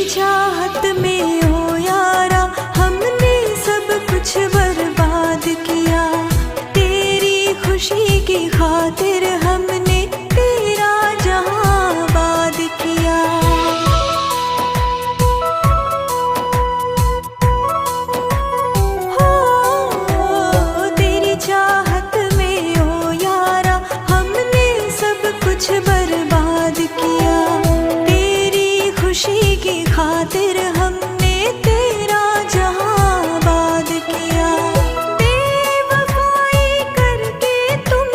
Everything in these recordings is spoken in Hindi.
चाहत में हो यारा हमने सब कुछ बर्बाद किया। तेरी खुशी की खातिर हमने तेरा जहां आबाद किया। हो तेरी चाहत में हो यारा हमने सब कुछ बर्बाद किया। तेरी खुशी की खातिर हमने तेरा जहां आबाद किया। बेवफाई करके तुम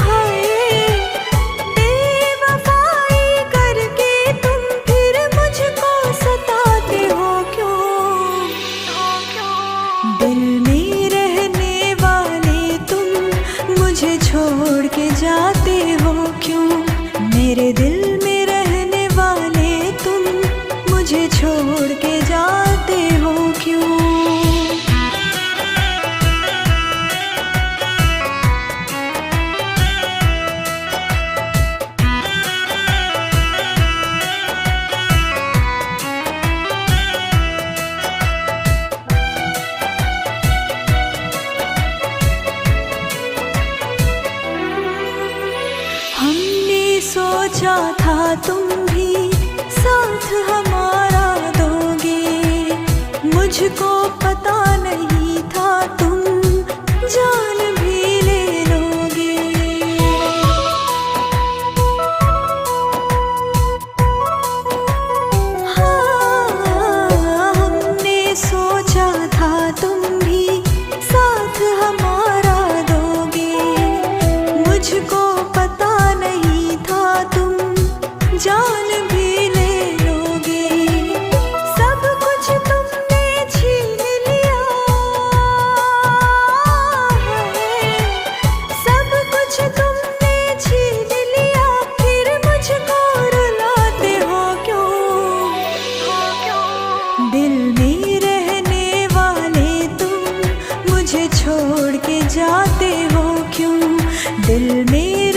हाय, बेवफाई करके तुम फिर मुझको सताते हो क्यों? दिल में रहने वाले तुम मुझे छोड़ के जाते हो क्यों? मेरे दिल में रहने वाले तुम मुझे छोड़ के जाते हो क्यों? हमने सोचा था तुम भी साथ हमारा दोगे। मुझको पता नहीं था तुम जान भी ले लोगे। हाँ, हमने सोचा था तुम भी साथ हमारा दोगे। मुझको पता नहीं था तुम जान भी ले लोगे। सब कुछ तुमने छीन लिया है, सब कुछ तुमने छीन लिया। फिर मुझको रुलाते हो क्यों? दिल में रहने वाले तुम मुझे छोड़ के जाते हो क्यों? दिल में